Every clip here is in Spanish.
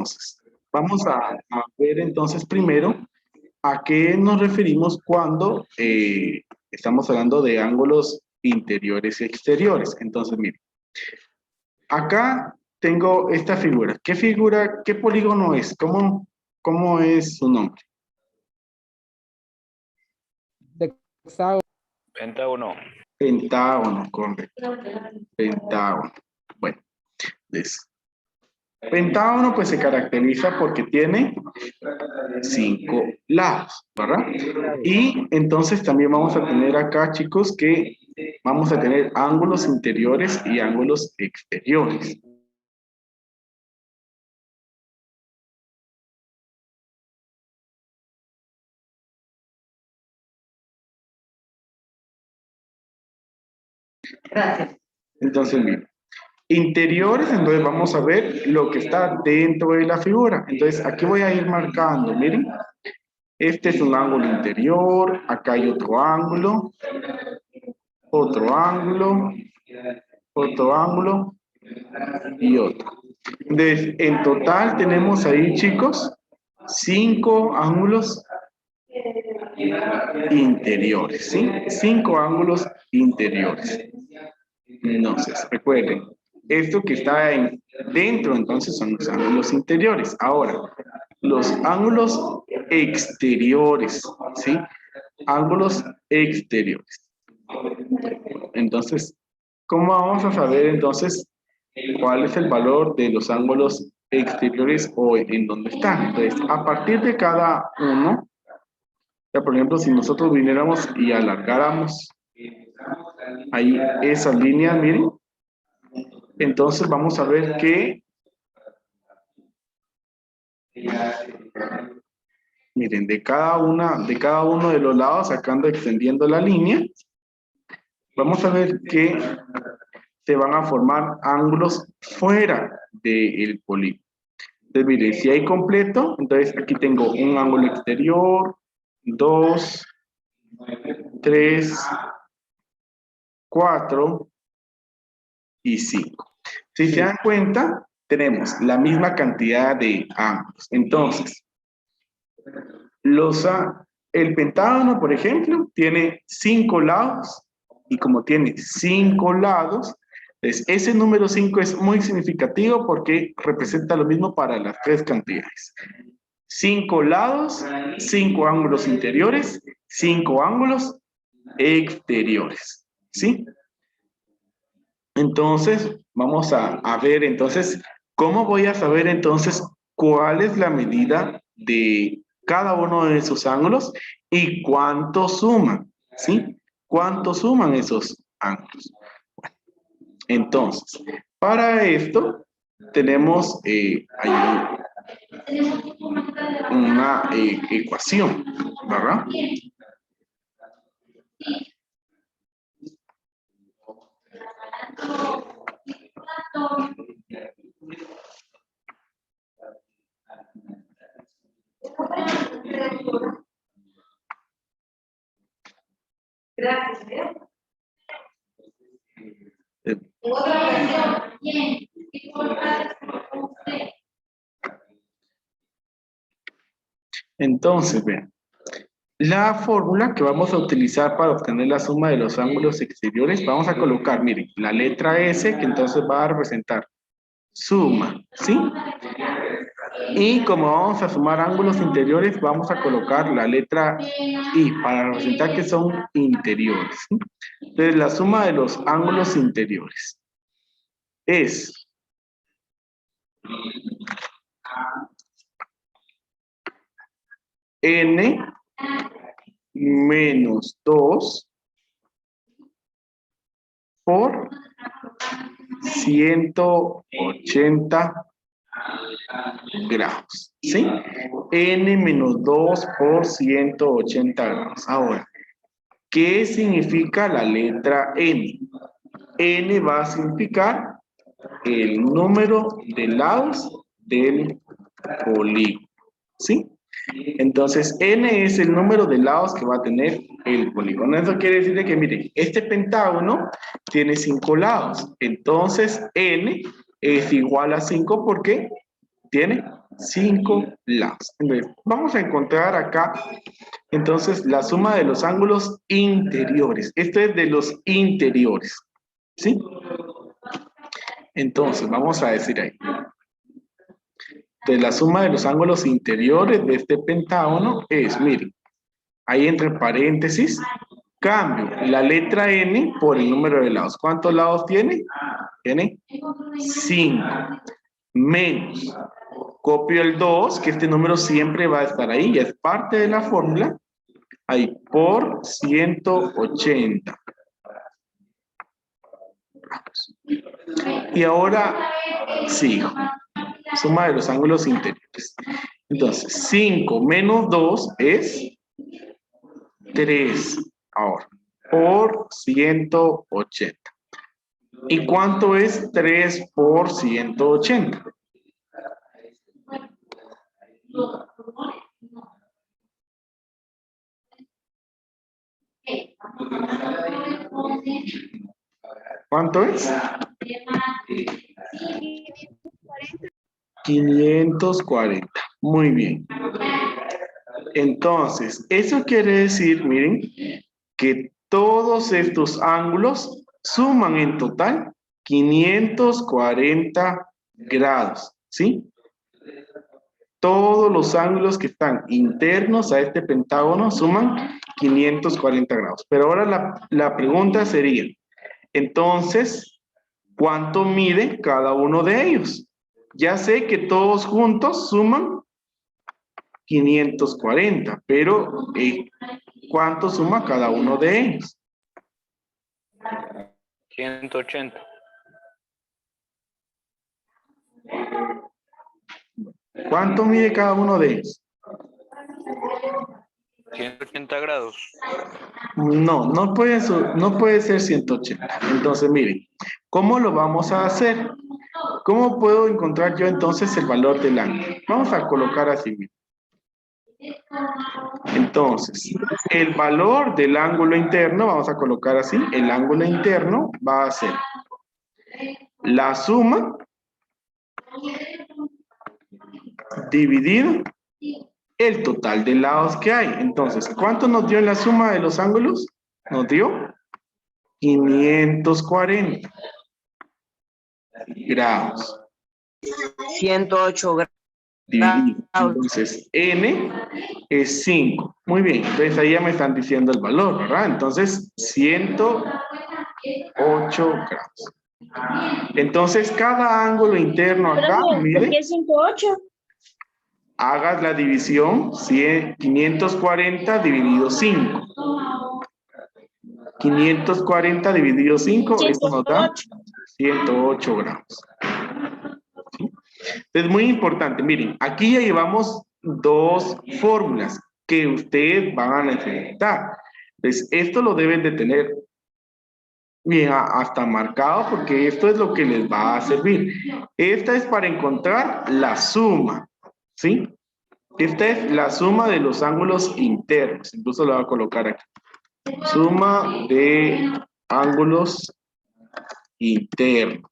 Entonces, vamos a ver entonces primero a qué nos referimos cuando estamos hablando de ángulos interiores y exteriores. Entonces, miren, acá tengo esta figura. ¿Qué figura, qué polígono es? ¿Cómo es su nombre? Pentágono. Pentágono, correcto. Pentágono. Bueno, pentágono pues se caracteriza porque tiene 5 lados, ¿verdad? Y entonces también vamos a tener acá, chicos, que vamos a tener ángulos interiores y ángulos exteriores. Gracias. Entonces, miren, interiores, entonces vamos a ver lo que está dentro de la figura. Entonces, aquí voy a ir marcando, miren. Este es un ángulo interior, acá hay otro ángulo, otro ángulo, otro ángulo y otro. Entonces, en total tenemos ahí, chicos, 5 ángulos interiores, ¿sí? 5 ángulos interiores. Entonces, recuerden, esto que está dentro, entonces, son los ángulos interiores. Ahora, los ángulos exteriores, ¿sí? Ángulos exteriores. Entonces, ¿cómo vamos a saber, entonces, cuál es el valor de los ángulos exteriores o en dónde están? Entonces, a partir de cada uno, ya, por ejemplo, si nosotros viniéramos y alargáramos ahí esa línea, miren, entonces vamos a ver que, miren, de cada uno de los lados, sacando, extendiendo la línea, vamos a ver que se van a formar ángulos fuera del polígono. Entonces, miren, si hay completo, entonces aquí tengo un ángulo exterior, 2, 3, 4 y 5. Si se dan cuenta, tenemos la misma cantidad de ángulos. Entonces, el pentágono, por ejemplo, tiene 5 lados, y como tiene 5 lados, pues ese número 5 es muy significativo porque representa lo mismo para las 3 cantidades. 5 lados, 5 ángulos interiores, 5 ángulos exteriores, ¿sí? Entonces, vamos a ver entonces, ¿cómo voy a saber entonces cuál es la medida de cada uno de esos ángulos y cuánto suman? ¿Sí? ¿Cuánto suman esos ángulos? Bueno, entonces, para esto tenemos ahí una ecuación, ¿verdad? Gracias. Entonces, vean, la fórmula que vamos a utilizar para obtener la suma de los ángulos exteriores, vamos a colocar, miren, la letra S, que entonces va a representar suma, ¿sí? Y como vamos a sumar ángulos interiores, vamos a colocar la letra I para representar que son interiores, ¿sí? Entonces, la suma de los ángulos interiores es N menos 2 por 180 grados, ¿sí? N menos 2 por 180 grados. Ahora, ¿qué significa la letra N? N va a significar el número de lados del polígono, ¿sí? Entonces, N es el número de lados que va a tener el polígono. Eso quiere decir que, miren, este pentágono tiene 5 lados. Entonces, N es igual a 5 porque tiene 5 lados. Entonces, vamos a encontrar acá, entonces, la suma de los ángulos interiores. Esto es de los interiores, ¿sí? Entonces, vamos a decir ahí. De la suma de los ángulos interiores de este pentágono es, miren, ahí entre paréntesis, cambio la letra n por el número de lados. ¿Cuántos lados tiene? Tiene 5. Menos, copio el 2, que este número siempre va a estar ahí, ya es parte de la fórmula, ahí por 180. Y ahora sigo. Suma de los ángulos interiores. Entonces, 5 menos 2 es 3. Ahora, por 180. ¿Y cuánto es 3 por 180? ¿Cuánto es? 540. Muy bien. Entonces, eso quiere decir, miren, que todos estos ángulos suman en total 540 grados, ¿sí? Todos los ángulos que están internos a este pentágono suman 540 grados. Pero ahora la pregunta sería, entonces, ¿cuánto mide cada uno de ellos? Ya sé que todos juntos suman 540, pero ¿cuánto suma cada uno de ellos? 180. ¿Cuánto mide cada uno de ellos? 180 grados. No puede ser 180. Entonces, miren, ¿cómo lo vamos a hacer? ¿Cómo puedo encontrar yo entonces el valor del ángulo? Vamos a colocar así, miren. Entonces, el valor del ángulo interno, vamos a colocar así, el ángulo interno va a ser la suma dividido el total de lados que hay. Entonces, ¿cuánto nos dio en la suma de los ángulos? Nos dio 540 grados. 108 grados. Dividido. Entonces, n es 5. Muy bien, entonces ahí ya me están diciendo el valor, ¿verdad? Entonces, 108 grados. Entonces, cada ángulo interno acá, mire. ¿Por qué 108? Hagas la división, 540 dividido 5. 540 dividido 5, esto nos da 108 grados. ¿Sí? Es muy importante, miren, aquí ya llevamos dos fórmulas que ustedes van a necesitar. Entonces, esto lo deben de tener bien hasta marcado porque esto es lo que les va a servir. Esta es para encontrar la suma, ¿sí? Esta es la suma de los ángulos internos. Incluso lo voy a colocar aquí. Suma de ángulos internos.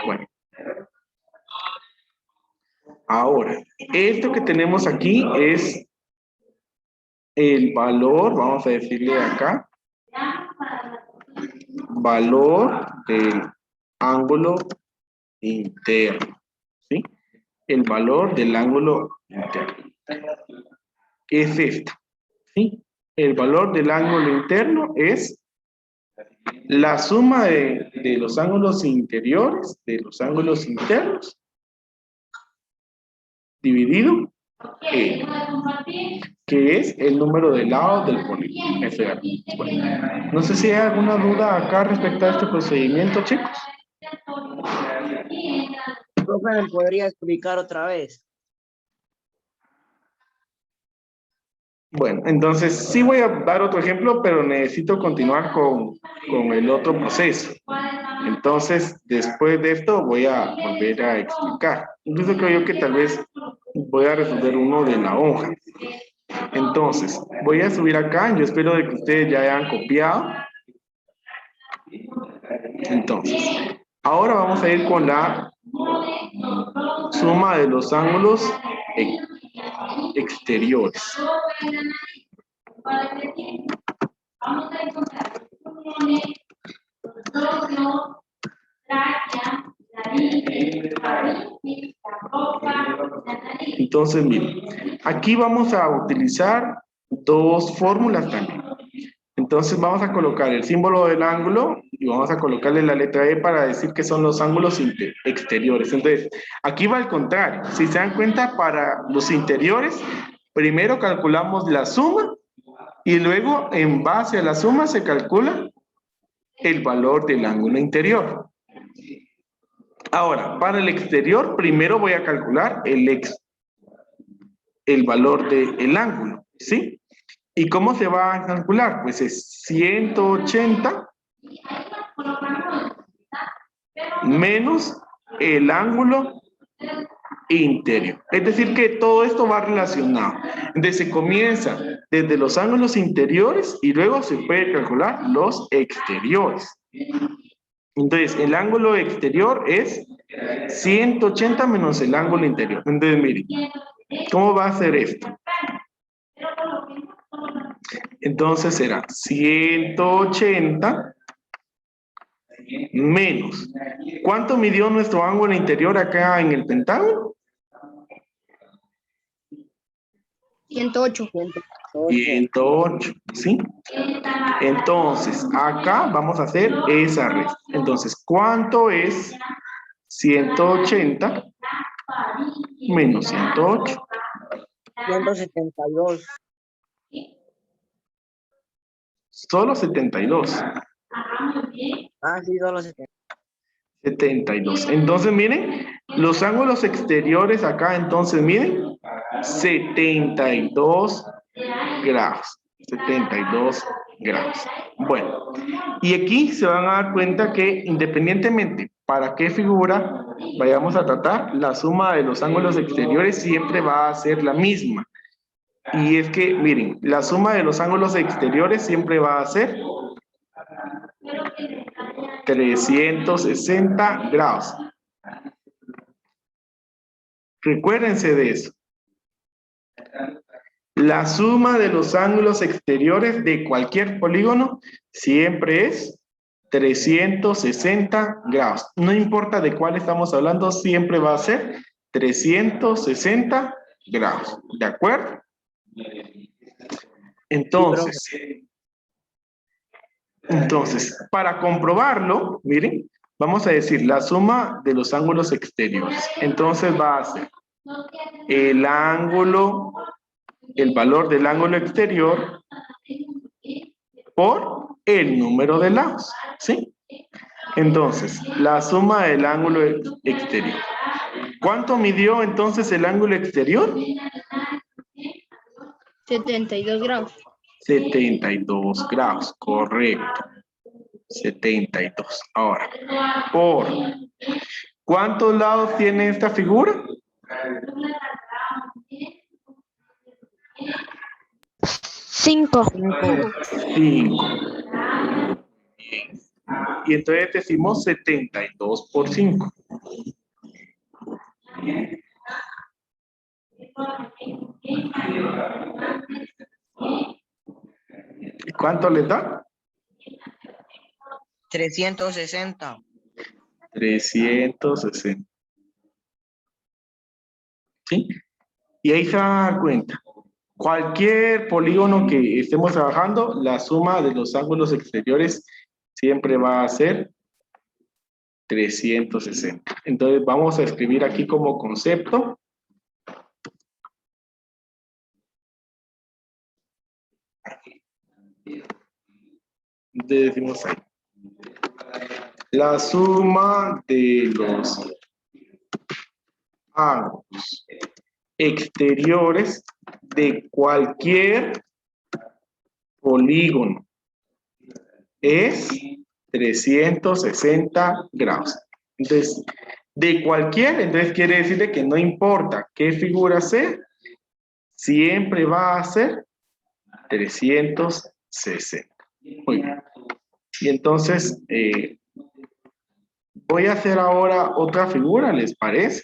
Bueno. Ahora, esto que tenemos aquí es el valor, vamos a decirle acá, valor del ángulo interno, ¿sí? El valor del ángulo interno. Es esta, ¿sí? El valor del ángulo interno es la suma de los ángulos interiores, de los ángulos internos, dividido en, que es el número de lados del polígono. Bueno, no sé si hay alguna duda acá respecto a este procedimiento, chicos. Profe, ¿me podría explicar otra vez? Bueno, entonces sí voy a dar otro ejemplo, pero necesito continuar con el otro proceso. Entonces, después de esto voy a volver a explicar. Incluso creo yo que tal vez voy a resolver uno de la hoja. Entonces, voy a subir acá. Yo espero de que ustedes ya hayan copiado. Entonces, ahora vamos a ir con la suma de los ángulos exteriores. Entonces, miren, aquí vamos a utilizar dos fórmulas también. Entonces vamos a colocar el símbolo del ángulo y vamos a colocarle la letra E para decir que son los ángulos exteriores. Entonces, aquí va al contrario. Si se dan cuenta, para los interiores, primero calculamos la suma y luego en base a la suma se calcula el valor del ángulo interior. Ahora, para el exterior, primero voy a calcular el valor del ángulo, ¿sí? ¿Y cómo se va a calcular? Pues es 180 menos el ángulo interior. Es decir, que todo esto va relacionado. Entonces se comienza desde los ángulos interiores y luego se puede calcular los exteriores. Entonces, el ángulo exterior es 180 menos el ángulo interior. Entonces, miren, ¿cómo va a ser esto? Entonces será 180 menos. ¿Cuánto midió nuestro ángulo interior acá en el pentágono? 108. 108, ¿sí? Entonces, acá vamos a hacer esa resta. Entonces, ¿cuánto es 180 menos 108? 172. Solo 72. Ah, sí, solo 70. 72. Entonces, miren, los ángulos exteriores acá, entonces, miren, 72 grados. 72 grados. Bueno, y aquí se van a dar cuenta que independientemente para qué figura vayamos a tratar, la suma de los ángulos exteriores siempre va a ser la misma. Y es que, miren, la suma de los ángulos exteriores siempre va a ser 360 grados. Recuérdense de eso. La suma de los ángulos exteriores de cualquier polígono siempre es 360 grados. No importa de cuál estamos hablando, siempre va a ser 360 grados. ¿De acuerdo? Entonces, para comprobarlo, miren, vamos a decir la suma de los ángulos exteriores. Entonces va a ser el valor del ángulo exterior por el número de lados, ¿sí? Entonces, la suma del ángulo exterior. ¿Cuánto midió entonces el ángulo exterior? 72 grados. 72 grados, correcto. 72. Ahora, por ¿cuántos lados tiene esta figura? 5. 5. Y entonces decimos 72 por 5. ¿Y cuánto les da? 360. 360. ¿Sí? Y ahí se van a dar cuenta. Cualquier polígono que estemos trabajando, la suma de los ángulos exteriores siempre va a ser 360. Entonces vamos a escribir aquí como concepto. Decimos ahí. La suma de los ángulos exteriores de cualquier polígono es 360 grados. Entonces, de cualquier, entonces quiere decirle que no importa qué figura sea, siempre va a ser 360. Muy bien. Y entonces, voy a hacer ahora otra figura, ¿les parece?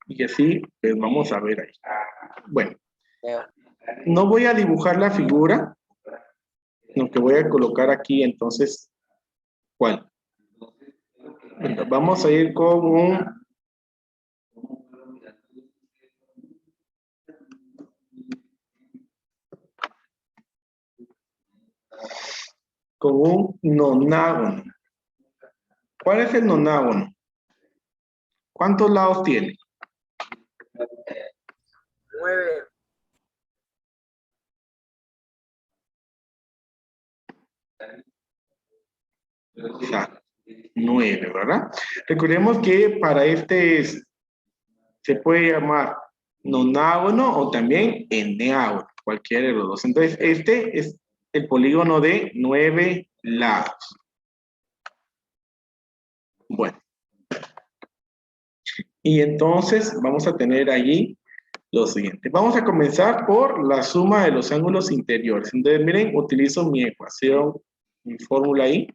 Y así, pues vamos a ver ahí. Bueno, Veo. no voy a dibujar la figura, sino que voy a colocar aquí entonces, ¿cuál? Bueno, vamos a ir con un nonágono. ¿Cuál es el nonágono? ¿Cuántos lados tiene? 9. Exacto, 9, ¿verdad? Recordemos que para se puede llamar nonágono o también eneágono, cualquiera de los dos. Entonces, este es el polígono de 9 lados. Bueno. Y entonces vamos a tener allí lo siguiente. Vamos a comenzar por la suma de los ángulos interiores. Entonces, miren, utilizo mi ecuación, mi fórmula ahí.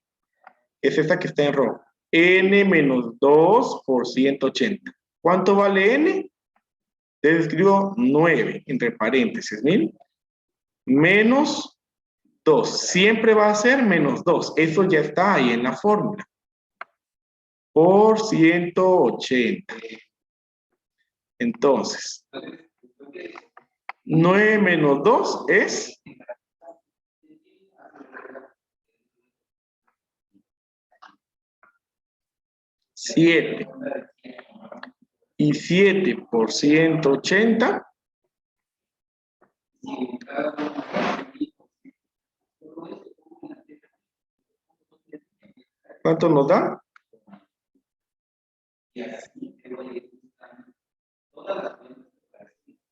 Es esta que está en rojo. N menos 2 por 180. ¿Cuánto vale N? Te escribo 9, entre paréntesis, miren. Menos 2. Siempre va a ser menos 2. Eso ya está ahí en la fórmula. Por 180. Entonces, 9 menos 2 es 7. Y 7 por 180. ¿Cuánto nos da?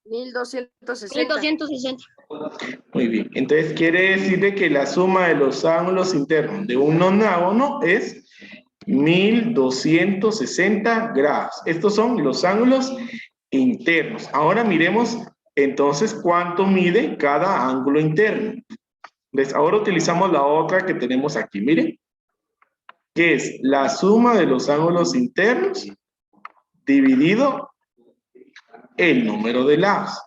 1260. 1260. Muy bien. Entonces quiere decir de que la suma de los ángulos internos de un nonágono es 1260 grados. Estos son los ángulos internos. Ahora miremos entonces cuánto mide cada ángulo interno. Entonces, ahora utilizamos la otra que tenemos aquí. Miren, que es la suma de los ángulos internos dividido el número de lados.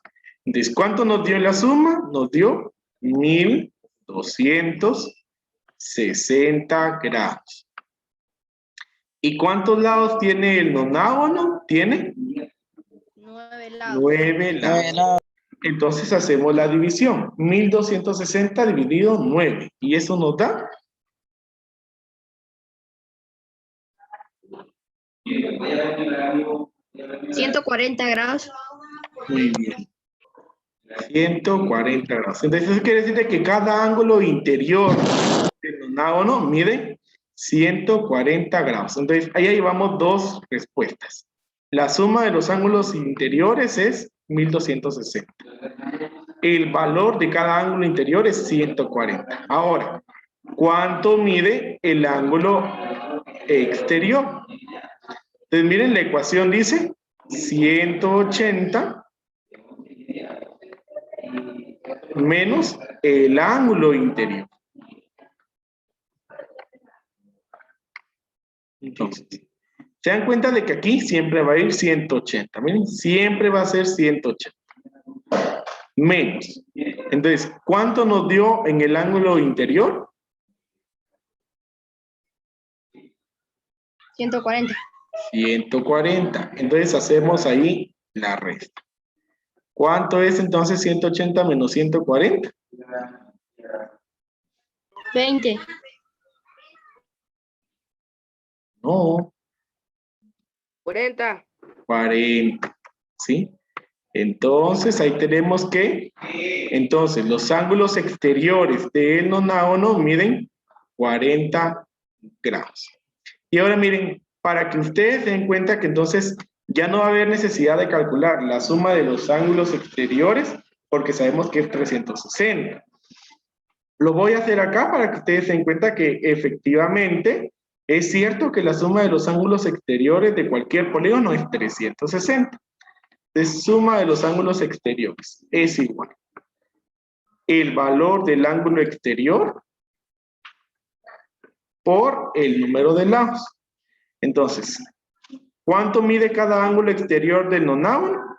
Entonces, ¿cuánto nos dio la suma? Nos dio 1260 grados. ¿Y cuántos lados tiene el nonágono? Tiene 9 lados. 9 lados. Entonces hacemos la división. 1260 dividido 9. Y eso nos da 140 grados. muy bien. 140 grados. Entonces eso quiere decir que cada ángulo interior del nonágono mide 140 grados. Entonces ahí llevamos dos respuestas. La suma de los ángulos interiores es 1260. El valor de cada ángulo interior es 140. Ahora, ¿cuánto mide el ángulo exterior? Entonces miren, la ecuación dice 180 menos el ángulo interior. Entonces, se dan cuenta de que aquí siempre va a ir 180. Miren, siempre va a ser 180. Menos. Entonces, ¿cuánto nos dio en el ángulo interior? 140. 140. Entonces, hacemos ahí la resta. ¿Cuánto es entonces 180 menos 140? 20. No, 40. 40. ¿Sí? Entonces, ahí tenemos que, entonces, los ángulos exteriores del nonágono miden 40 grados. Y ahora miren, para que ustedes se den cuenta que entonces ya no va a haber necesidad de calcular la suma de los ángulos exteriores, porque sabemos que es 360. Lo voy a hacer acá para que ustedes se den cuenta que efectivamente es cierto que la suma de los ángulos exteriores de cualquier polígono es 360. De suma de los ángulos exteriores es igual el valor del ángulo exterior por el número de lados. Entonces, ¿Cuánto mide cada ángulo exterior del nonágono?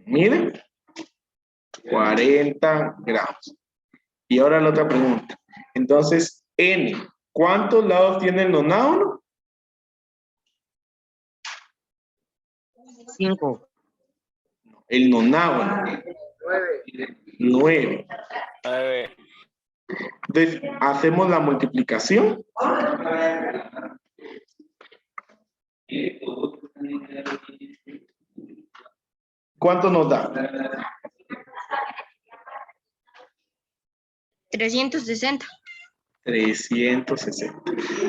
Mide 40 grados. Y ahora la otra pregunta. Entonces, N, ¿cuántos lados tiene el nonágono? 5. El nonágono. 9. 9. Entonces, hacemos la multiplicación. ¿Cuánto nos da? 360. 360.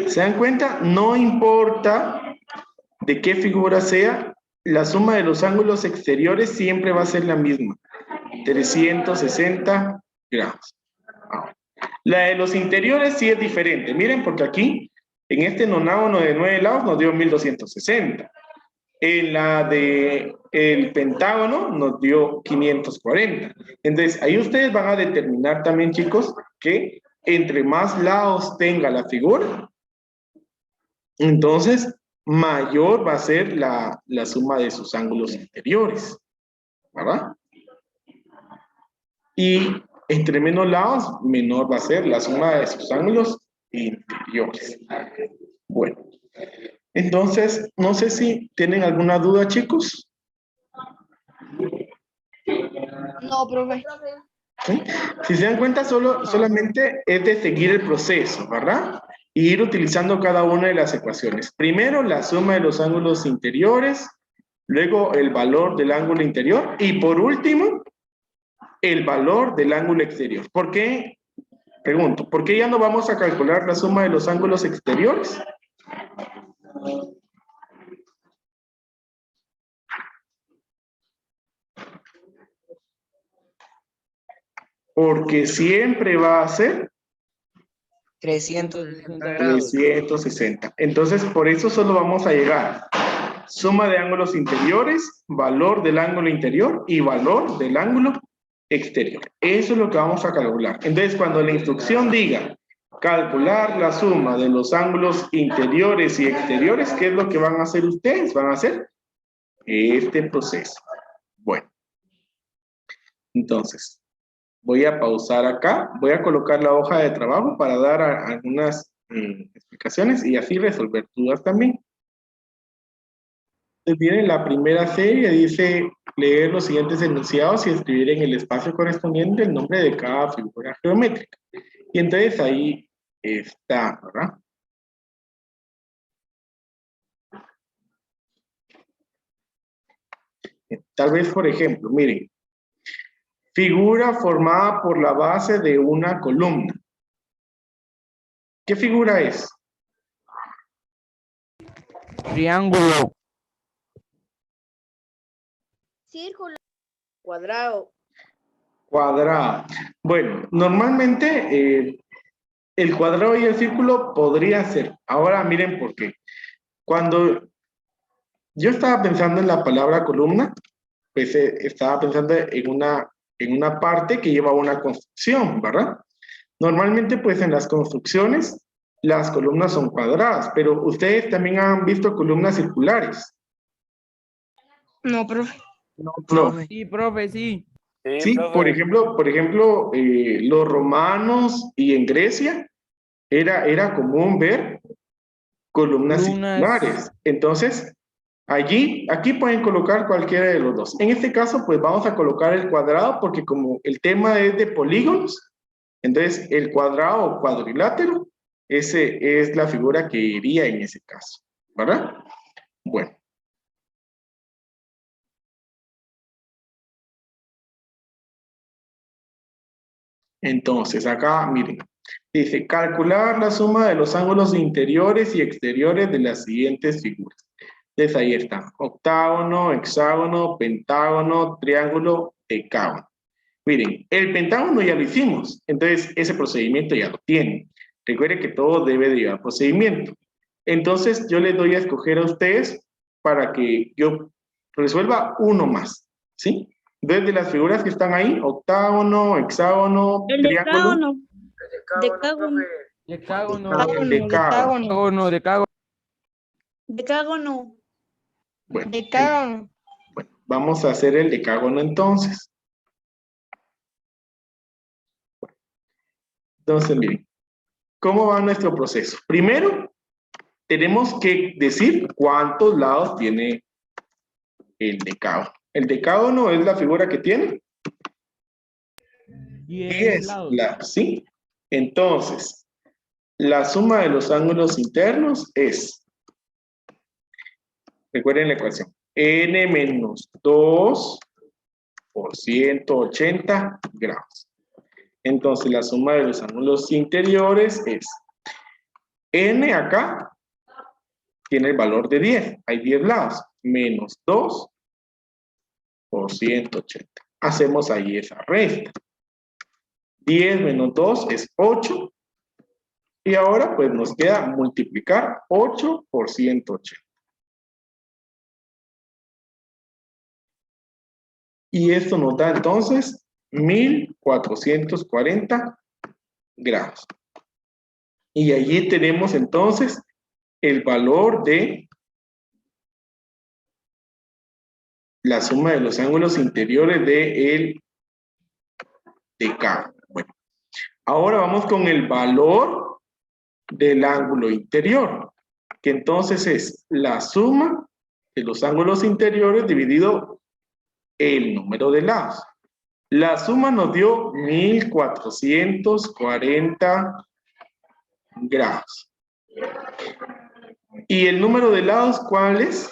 ¿Se dan cuenta? No importa de qué figura sea, la suma de los ángulos exteriores siempre va a ser la misma. 360 grados. Ahora, la de los interiores sí es diferente. Miren, porque aquí, en este nonágono de 9 lados nos dio 1260. En la de el pentágono nos dio 540. Entonces, ahí ustedes van a determinar también, chicos, que entre más lados tenga la figura, entonces mayor va a ser la suma de sus ángulos interiores, ¿verdad? Y entre menos lados, menor va a ser la suma de sus ángulos interiores. Bueno, entonces, no sé si tienen alguna duda, chicos. No, profe. ¿Sí? Si se dan cuenta, solamente es de seguir el proceso, ¿verdad? Y ir utilizando cada una de las ecuaciones. Primero, la suma de los ángulos interiores, luego el valor del ángulo interior y por último, el valor del ángulo exterior. ¿Por qué? Pregunto, ¿por qué ya no vamos a calcular la suma de los ángulos exteriores? Porque siempre va a ser 360 grados. 360. Entonces, por eso solo vamos a llegar. Suma de ángulos interiores, valor del ángulo interior y valor del ángulo exterior. Eso es lo que vamos a calcular. Entonces, cuando la instrucción diga calcular la suma de los ángulos interiores y exteriores, ¿qué es lo que van a hacer ustedes? Van a hacer este proceso. Bueno. Entonces, voy a pausar acá, voy a colocar la hoja de trabajo para dar algunas explicaciones y así resolver dudas también. Entonces, miren, la primera serie dice leer los siguientes enunciados y escribir en el espacio correspondiente el nombre de cada figura geométrica. Y entonces ahí está, ¿verdad? Tal vez, por ejemplo, miren, figura formada por la base de una columna. ¿Qué figura es? Triángulo. Círculo. Cuadrado. Cuadrado. Bueno, normalmente el cuadrado y el círculo podría ser. Ahora miren por qué. Cuando yo estaba pensando en la palabra columna, pues estaba pensando en una parte que lleva una construcción, ¿verdad? Normalmente, pues en las construcciones, las columnas son cuadradas, pero ustedes también han visto columnas circulares. No, profe. No, No. profe. Sí, profe, sí. Sí, por ejemplo, los romanos y en Grecia era común ver columnas circulares. Entonces, aquí pueden colocar cualquiera de los dos. En este caso, pues vamos a colocar el cuadrado porque como el tema es de polígonos, entonces el cuadrado o cuadrilátero, ese es la figura que iría en ese caso, ¿verdad? Bueno. Entonces, acá, miren, dice, calcular la suma de los ángulos interiores y exteriores de las siguientes figuras. Entonces, ahí está, octágono, hexágono, pentágono, triángulo, decágono. Miren, el pentágono ya lo hicimos, entonces ese procedimiento ya lo tienen. Recuerden que todo debe de llevar procedimiento. Entonces, yo les doy a escoger a ustedes para que yo resuelva uno más, ¿sí? Desde las figuras que están ahí, octágono, hexágono, El triángulo. decágono. Decágono, profe. Decágono. El decágono. Decágono. Decágono. Bueno, Decágono. bueno, vamos a hacer el decágono entonces. Entonces, miren, ¿cómo va nuestro proceso? Primero, tenemos que decir cuántos lados tiene el decágono. El decágono es la figura que tiene 10 lados. lados, ¿sí? Entonces, la suma de los ángulos internos es, recuerden la ecuación, n menos 2 por 180 grados. Entonces, la suma de los ángulos interiores es n acá tiene el valor de 10, hay 10 lados, menos 2 por 180. Hacemos ahí esa resta. 10 menos 2 es 8. Y ahora pues nos queda multiplicar 8 por 180. Y esto nos da entonces 1440 grados. Y allí tenemos entonces el valor de la suma de los ángulos interiores del decágono. Bueno, ahora vamos con el valor del ángulo interior, que entonces es la suma de los ángulos interiores dividido el número de lados. La suma nos dio 1440 grados. ¿Y el número de lados cuál es?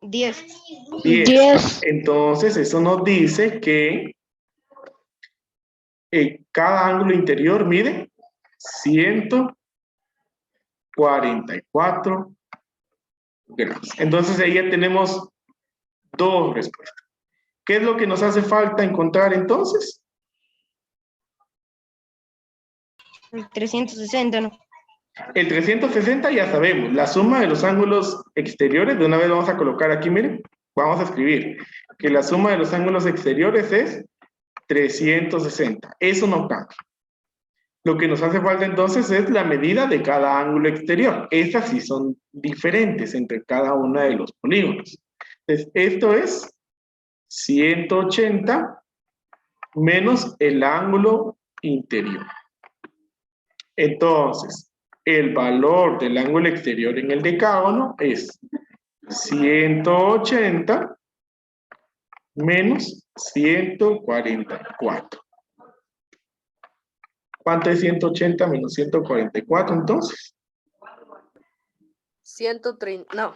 10. 10. Entonces, eso nos dice que cada ángulo interior mide 144 grados. Entonces, ahí ya tenemos dos respuestas. ¿Qué es lo que nos hace falta encontrar entonces? 360, ¿no? El 360 ya sabemos, la suma de los ángulos exteriores, de una vez vamos a colocar aquí, miren, vamos a escribir que la suma de los ángulos exteriores es 360. Eso no cambia. Lo que nos hace falta entonces es la medida de cada ángulo exterior. Estas sí son diferentes entre cada una de los polígonos. Entonces, esto es 180 menos el ángulo interior. Entonces, el valor del ángulo exterior en el decágono es 180 menos 144. ¿Cuánto es 180 menos 144 entonces? 130, no,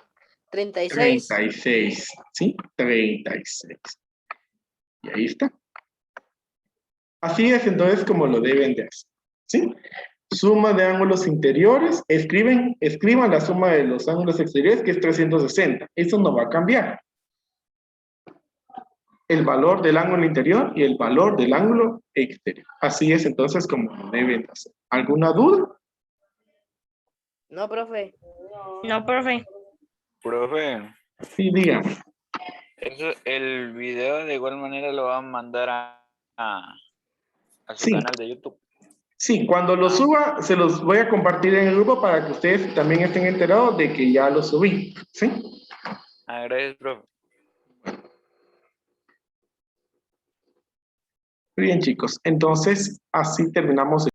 36. 36, ¿sí? 36. Y ahí está. Así es entonces como lo deben de hacer, ¿sí? Suma de ángulos interiores, escriban la suma de los ángulos exteriores, que es 360. Eso no va a cambiar. El valor del ángulo interior y el valor del ángulo exterior. Así es entonces como lo deben hacer. ¿Alguna duda? No, profe. No, profe. Profe, Sí, dígame. el video de igual manera lo van a mandar a su Sí. canal de YouTube. Sí, cuando lo suba, se los voy a compartir en el grupo para que ustedes también estén enterados de que ya lo subí. ¿Sí? Gracias, profe. Muy bien, chicos. Entonces, así terminamos.